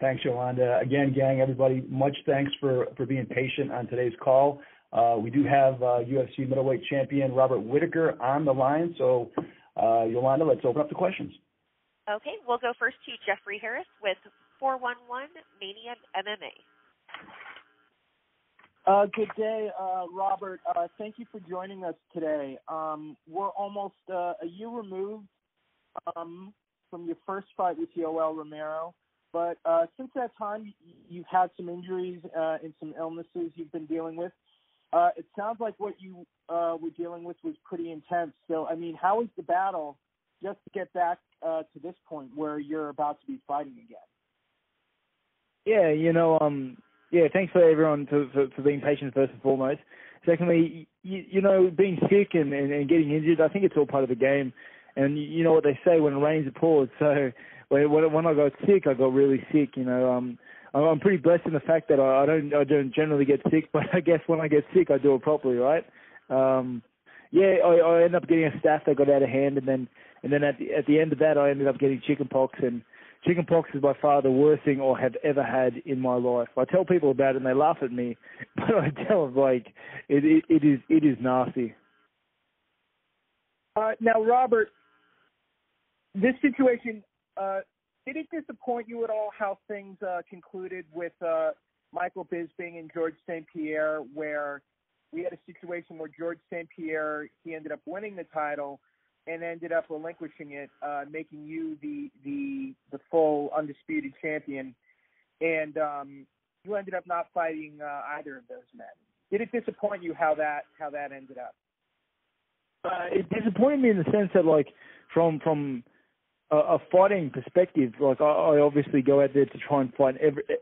Thanks, Yolanda. Again, gang, everybody, much thanks for being patient on today's call. We do have UFC middleweight champion Robert Whittaker on the line. So, Yolanda, let's open up the questions. Okay, we'll go first to Jeffrey Harris with 411 Mania MMA. Good day, Robert. Thank you for joining us today. We're almost a year removed from your first fight with Yoel Romero, but since that time, you've had some injuries and some illnesses you've been dealing with. It sounds like what you were dealing with was pretty intense. So, I mean, how is the battle just to get back to this point where you're about to be fighting again? Yeah, yeah, thanks for everyone for being patient first and foremost. Secondly, being sick and getting injured, I think it's all part of the game. And you know what they say, when it rains it pours. So when I got sick, I got really sick. I'm pretty blessed in the fact that I don't generally get sick, but I guess when I get sick, I do it properly, right? I ended up getting a staph that got out of hand, and then at the end of that, I ended up getting chickenpox, and chickenpox is by far the worst thing I have ever had in my life. I tell people about it and they laugh at me, but I tell them it is nasty. Now, Robert, this situation, did it disappoint you at all how things concluded with Michael Bisping and George St. Pierre, where we had a situation where George St. Pierre, he ended up winning the title and ended up relinquishing it, making you the full undisputed champion, and you ended up not fighting either of those men. Did it disappoint you how that ended up? It disappointed me in the sense that, from a fighting perspective, I obviously go out there to try and fight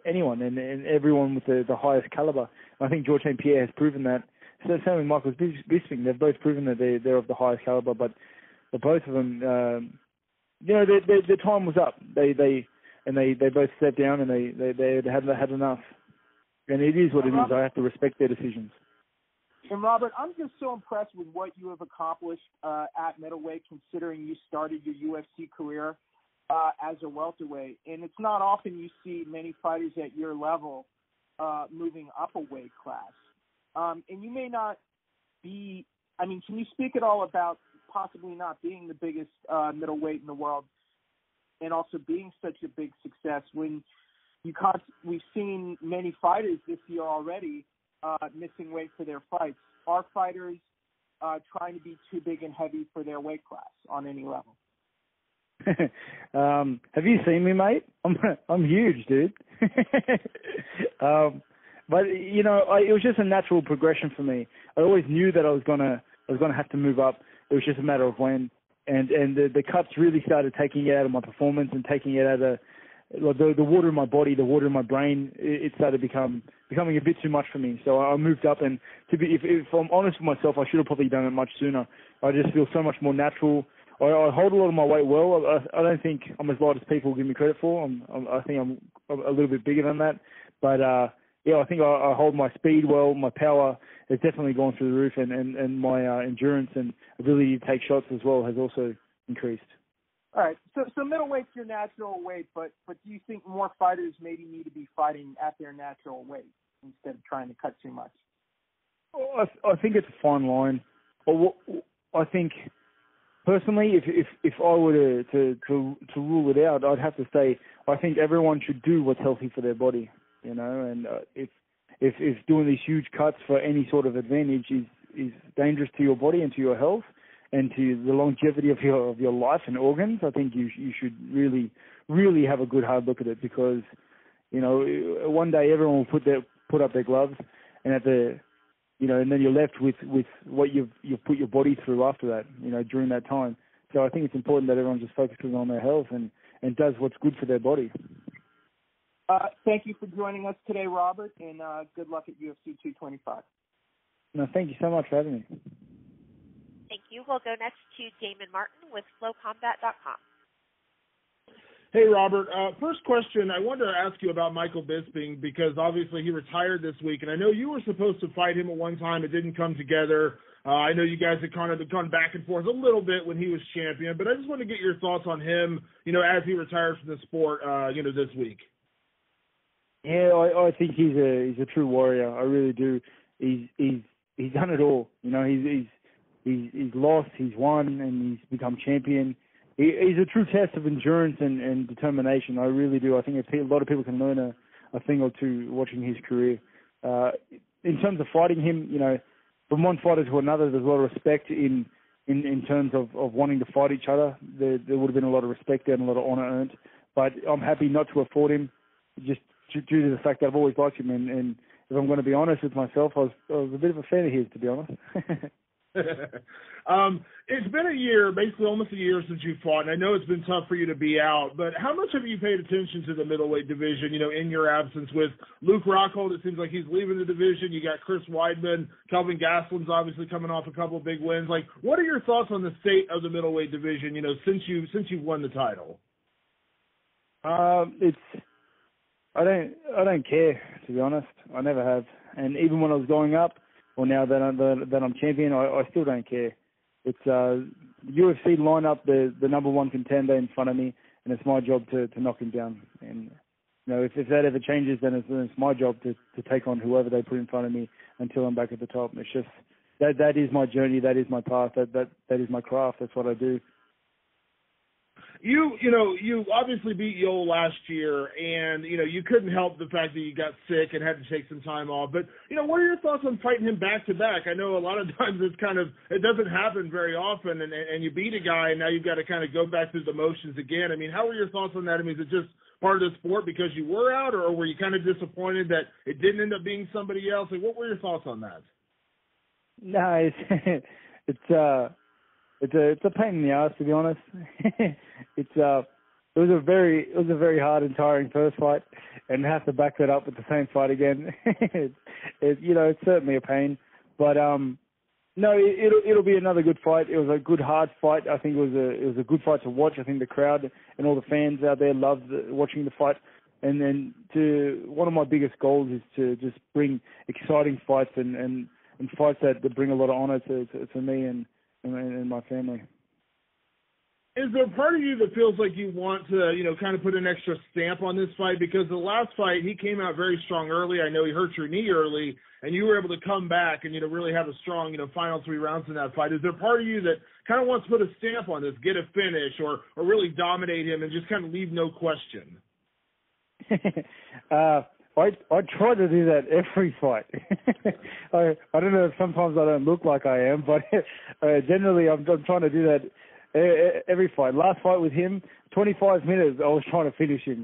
anyone and everyone with the highest caliber. I think George St. Pierre has proven that. So same with Michael Bisping, they've both proven that they're of the highest caliber, but both of them, their time was up. They both stepped down and they had enough. And it is what it is. I have to respect their decisions. And Robert, I'm just so impressed with what you have accomplished at middleweight, considering you started your UFC career as a welterweight. And it's not often you see many fighters at your level moving up a weight class. And you may not be, can you speak at all about possibly not being the biggest middleweight in the world and also being such a big success when we've seen many fighters this year already missing weight for their fights? Are fighters trying to be too big and heavy for their weight class on any level? Have you seen me, mate? I'm huge, dude. But it was just a natural progression for me. I always knew that I was gonna have to move up. It was just a matter of when, and the cuts really started taking it out of my performance and taking it out of the water in my body, the water in my brain. It started becoming a bit too much for me. So I moved up, and if I'm honest with myself, I should have probably done it much sooner. I just feel so much more natural. I hold a lot of my weight well. I don't think I'm as light as people give me credit for. I think I'm a little bit bigger than that. But I think I hold my speed well. My power has definitely gone through the roof, and my endurance and ability to take shots as well has also increased. All right. So middleweight's your natural weight, but do you think more fighters maybe need to be fighting at their natural weight instead of trying to cut too much? I think it's a fine line. I think personally, if I were to rule it out, I'd have to say I think everyone should do what's healthy for their body. And if doing these huge cuts for any sort of advantage is dangerous to your body and to your health and to the longevity of your life and organs, I think you should really, really have a good hard look at it, because one day everyone will put up their gloves, and and then you're left with what you've put your body through after that, during that time. So I think it's important that everyone just focuses on their health and does what's good for their body. Thank you for joining us today, Robert, and good luck at UFC 225. No, thank you so much for having me. Thank you. We'll go next to Damon Martin with FlowCombat.com. Hey, Robert. First question, I wanted to ask you about Michael Bisping, because obviously he retired this week, and I know you were supposed to fight him at one time. It didn't come together. I know you guys had kind of gone back and forth a little bit when he was champion, but I just want to get your thoughts on him, as he retires from the sport, this week. Yeah, I think he's a true warrior. I really do. He's done it all. You know, he's lost, he's won, and he's become champion. He's a true test of endurance and determination. I really do. I think a lot of people can learn a thing or two watching his career. In terms of fighting him, you know, from one fighter to another, there's a lot of respect in terms of wanting to fight each other. There would have been a lot of respect there and a lot of honour earned. But I'm happy not to have fought him, just due to the fact that I've always liked him. And if I'm going to be honest with myself, I was a bit of a fan of his, to be honest. It's been a year, basically almost a year since you fought, and I know it's been tough for you to be out, but how much have you paid attention to the middleweight division, you know, in your absence? With Luke Rockhold, it seems like he's leaving the division. You got Chris Weidman, Kelvin Gastelum's obviously coming off a couple of big wins. Like, what are your thoughts on the state of the middleweight division, you know, since you've won the title? I don't care, to be honest. I never have. And even when I was going up, or now that I'm champion, I still don't care. It's UFC line up the number one contender in front of me, and it's my job to knock him down. And you know, if that ever changes, then it's my job to take on whoever they put in front of me until I'm back at the top. It's just that is my journey, that is my path, that is my craft. That's what I do. You obviously beat Yoel last year, and, you know, you couldn't help the fact that you got sick and had to take some time off. But, you know, what are your thoughts on fighting him back-to-back? I know a lot of times it doesn't happen very often, and you beat a guy, and now you've got to kind of go back through the motions again. I mean, how were your thoughts on that? I mean, is it just part of the sport because you were out, or were you kind of disappointed that it didn't end up being somebody else? Like, what were your thoughts on that? No, it's a pain in the ass, to be honest. It was a very hard and tiring first fight, and have to back that up with the same fight again. It's certainly a pain, but no, it'll be another good fight. It was a good hard fight. I think it was a good fight to watch. I think the crowd and all the fans out there loved watching the fight. And then one of my biggest goals is to just bring exciting fights and fights that bring a lot of honor to me and my family. Is there a part of you that feels like you want to, you know, kind of put an extra stamp on this fight? Because the last fight, he came out very strong early. I know he hurt your knee early, and you were able to come back and, you know, really have a strong, you know, final 3 rounds in that fight. Is there a part of you that kind of wants to put a stamp on this, get a finish, or really dominate him and just kind of leave no question? I try to do that every fight. I don't know if sometimes I don't look like I am, but generally I'm trying to do that every fight. Last fight with him, 25 minutes, I was trying to finish him.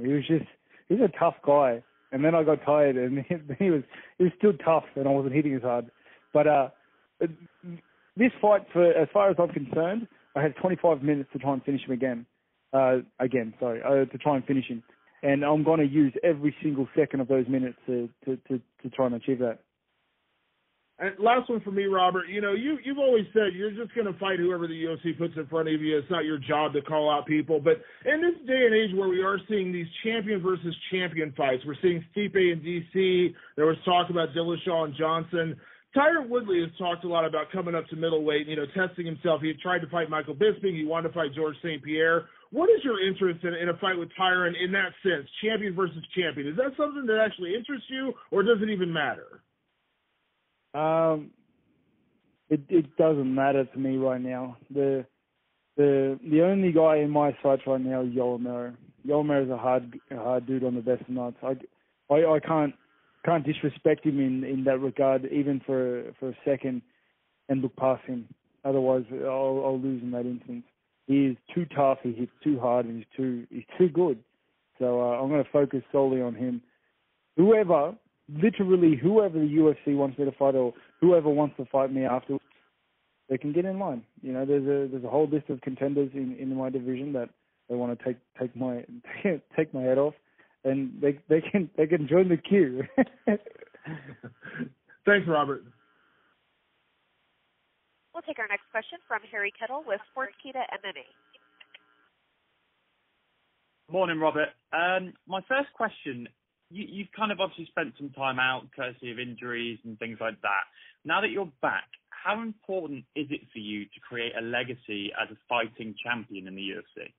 He's a tough guy. And then I got tired, and he was still tough, and I wasn't hitting as hard. But this fight, as far as I'm concerned, I had 25 minutes to try and finish him to try and finish him. And I'm going to use every single second of those minutes to try and achieve that. And last one for me, Robert. You know, you've always said you're just going to fight whoever the UFC puts in front of you. It's not your job to call out people. But in this day and age where we are seeing these champion versus champion fights, we're seeing Stipe in D.C. There was talk about Dillashaw and Johnson. Tyron Woodley has talked a lot about coming up to middleweight, you know, testing himself. He had tried to fight Michael Bisping. He wanted to fight George St. Pierre. What is your interest in a fight with Tyron in that sense, champion versus champion? Is that something that actually interests you, or does it even matter? It doesn't matter to me right now. The only guy in my sights right now is Yoel Romero. Yoel Romero is a hard dude on the best of nights. I can't disrespect him in that regard, even for a second, and look past him. Otherwise, I'll lose in that instance. He is too tough. He hits too hard, and he's too good. So I'm going to focus solely on him. Whoever the UFC wants me to fight, or whoever wants to fight me afterwards, they can get in line. You know, there's a whole list of contenders in my division that they want to take my head off, and they can join the queue. Thanks, Robert. We'll take our next question from Harry Kettle with Sportskeeda MMA. Morning, Robert. My first question, you've kind of obviously spent some time out courtesy of injuries and things like that. Now that you're back, how important is it for you to create a legacy as a fighting champion in the UFC?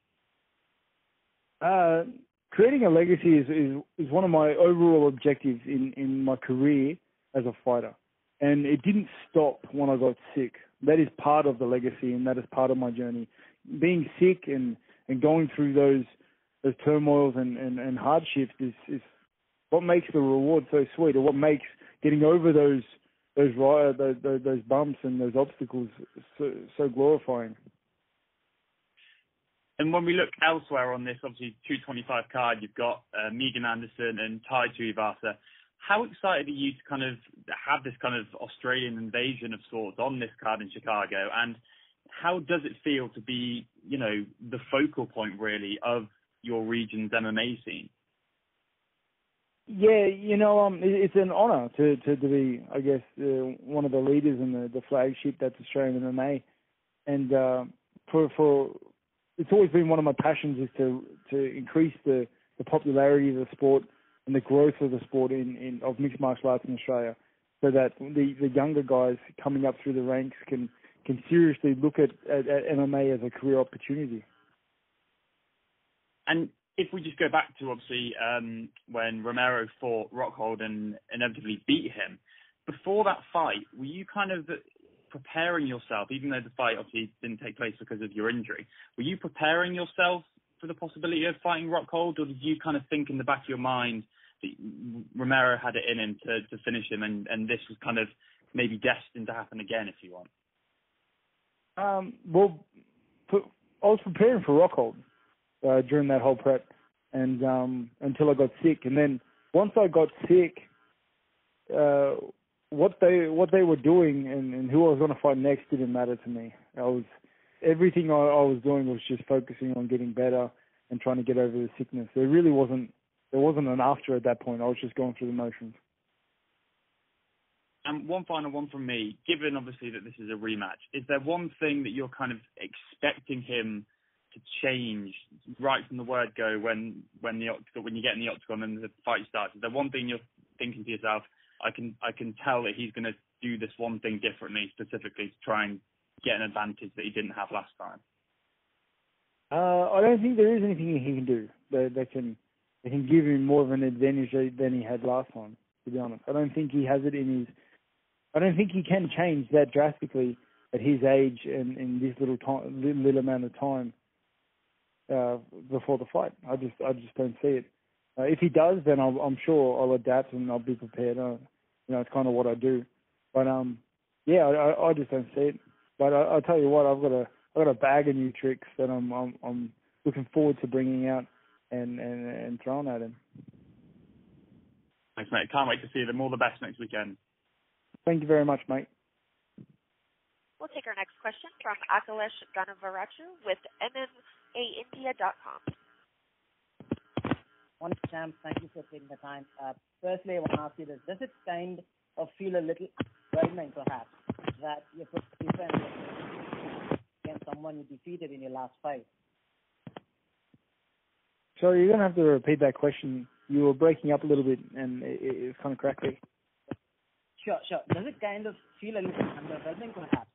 creating a legacy is one of my overall objectives in my career as a fighter. And it didn't stop when I got sick. That is part of the legacy, and that is part of my journey. Being sick and going through those turmoils and hardships is what makes the reward so sweet, or what makes getting over those bumps and those obstacles so glorifying. And when we look elsewhere on this, obviously 225 card, you've got Megan Anderson and Tai Tuivasa. How excited are you to kind of have this kind of Australian invasion of sorts on this card in Chicago? And how does it feel to be, the focal point really of your region's MMA scene? Yeah, it's an honour to be, I guess, one of the leaders in the flagship that's Australian MMA. And for it's always been one of my passions is to increase the popularity of the sport and the growth of the sport of mixed martial arts in Australia, so that the younger guys coming up through the ranks can seriously look at MMA as a career opportunity. And if we just go back to obviously when Romero fought Rockhold and inevitably beat him, before that fight, were you kind of preparing yourself, even though the fight obviously didn't take place because of your injury, were you preparing yourself for the possibility of fighting Rockhold, or did you kind of think in the back of your mind that Romero had it in him to finish him, and this was kind of maybe destined to happen again, if you want? Well, I was preparing for Rockhold during that whole prep, and until I got sick, and then once I got sick, what they were doing and who I was going to fight next didn't matter to me. Everything I was doing was just focusing on getting better and trying to get over the sickness. There wasn't an after at that point. I was just going through the motions. And one final one from me. Given obviously that this is a rematch, is there one thing that you're kind of expecting him to change right from the word go when you get in the octagon and the fight starts? Is there one thing you're thinking to yourself, I can tell that he's going to do this one thing differently, specifically to try and get an advantage that he didn't have last time? I don't think there is anything he can do that can give him more of an advantage than he had last time, to be honest. I don't think he has it in his... I don't think he can change that drastically at his age and in this little amount of time before the fight. I just don't see it. If he does, then I'm sure I'll adapt and I'll be prepared. It's kind of what I do. But I just don't see it. But I tell you what, I've got a bag of new tricks that I'm looking forward to bringing out and throwing at him. Thanks, mate. Can't wait to see them. All the best next weekend. Thank you very much, mate. We'll take our next question from Akhilesh Ganavarachu with MMAindia.com. One champ, thank you for taking the time. Firstly, I want to ask you this. Does it kind of feel a little overwhelming, perhaps, that your first defense against someone you defeated in your last fight? Sorry, you're going to have to repeat that question. You were breaking up a little bit, and it was kind of crackly. Sure. Does it kind of feel a little underwhelming, perhaps,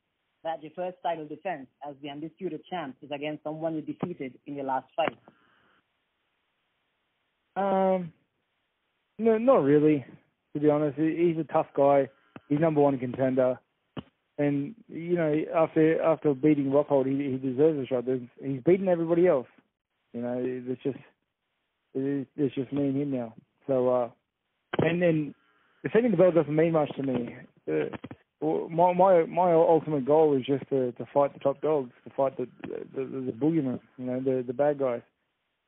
that your first title defense as the undisputed champ is against someone you defeated in your last fight? No, not really, to be honest. He's a tough guy. He's number one contender. And, after beating Rockhold, he deserves a shot. He's beaten everybody else. It's just me and him now. So, and then defending the belt doesn't mean much to me. My ultimate goal is just to fight the top dogs, to fight the boogeyman, the bad guys.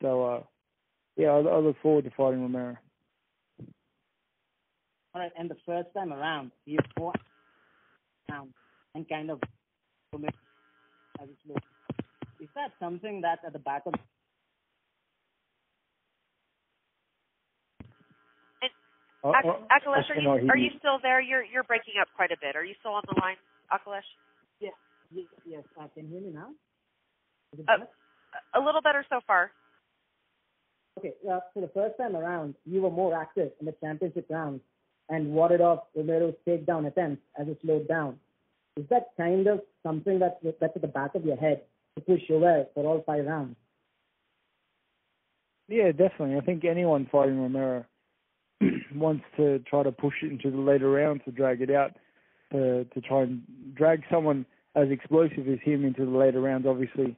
So, I look forward to fighting Romero. All right, and the first time around, you fought and kind of as it looks. Is that something that at the back of Akhilesh, are you still there? You're breaking up quite a bit. Are you still on the line, Akhilesh? Yes. Can you hear me now? A little better so far. Okay, so the first time around, you were more active in the championship round and warded off Romero's takedown attempts as it slowed down. Is that kind of something that's at the back of your head to push your way for all 5 rounds? Yeah, definitely. I think anyone fighting Romero wants to try to push it into the later rounds to drag it out, to try and drag someone as explosive as him into the later rounds. Obviously,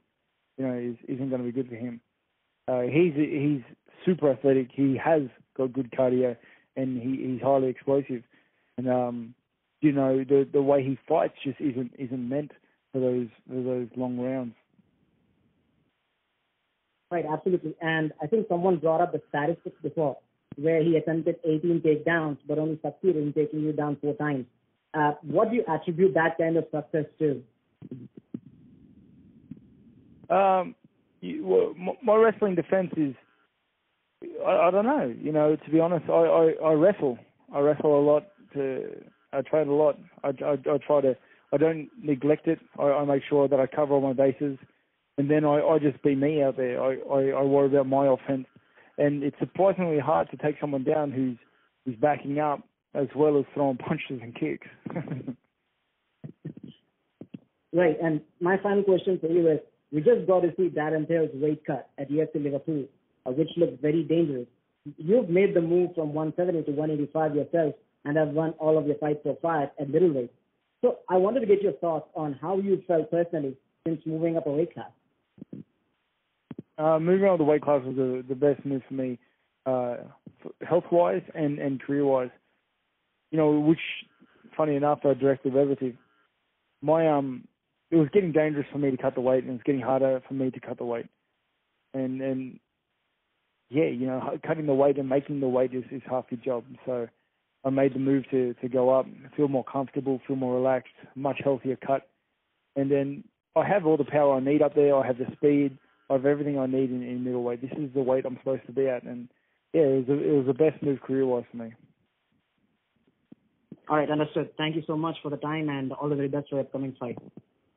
isn't going to be good for him. He's super athletic. He has got good cardio, and he's highly explosive. And the way he fights just isn't meant for those long rounds. Right, absolutely. And I think someone brought up the statistics before, where he attempted 18 takedowns, but only succeeded in taking you down 4 times. What do you attribute that kind of success to? My wrestling defense is, I don't know. To be honest, I wrestle. I wrestle a lot. I train a lot. I don't neglect it. I make sure that I cover all my bases. And then I just be me out there. I worry about my offense. And it's surprisingly hard to take someone down who's backing up as well as throwing punches and kicks. Right. And my final question for you is, we just got to see Darren Till's weight cut at UFC Liverpool, which looked very dangerous. You've made the move from 170 to 185 yourself and have won all of your fights so far at middleweight. So I wanted to get your thoughts on how you felt personally since moving up a weight class. Moving on to the weight class was the best move for me, health-wise and career-wise. Which, funny enough, are directly relative. It was getting dangerous for me to cut the weight, and it was getting harder for me to cut the weight. And cutting the weight and making the weight is half your job. So I made the move to go up, feel more comfortable, feel more relaxed, much healthier cut. And then I have all the power I need up there. I have the speed. I have everything I need in middleweight. This is the weight I'm supposed to be at. And, yeah, it was the best move career-wise for me. All right, understood. Thank you so much for the time, and all the very best for your upcoming fight.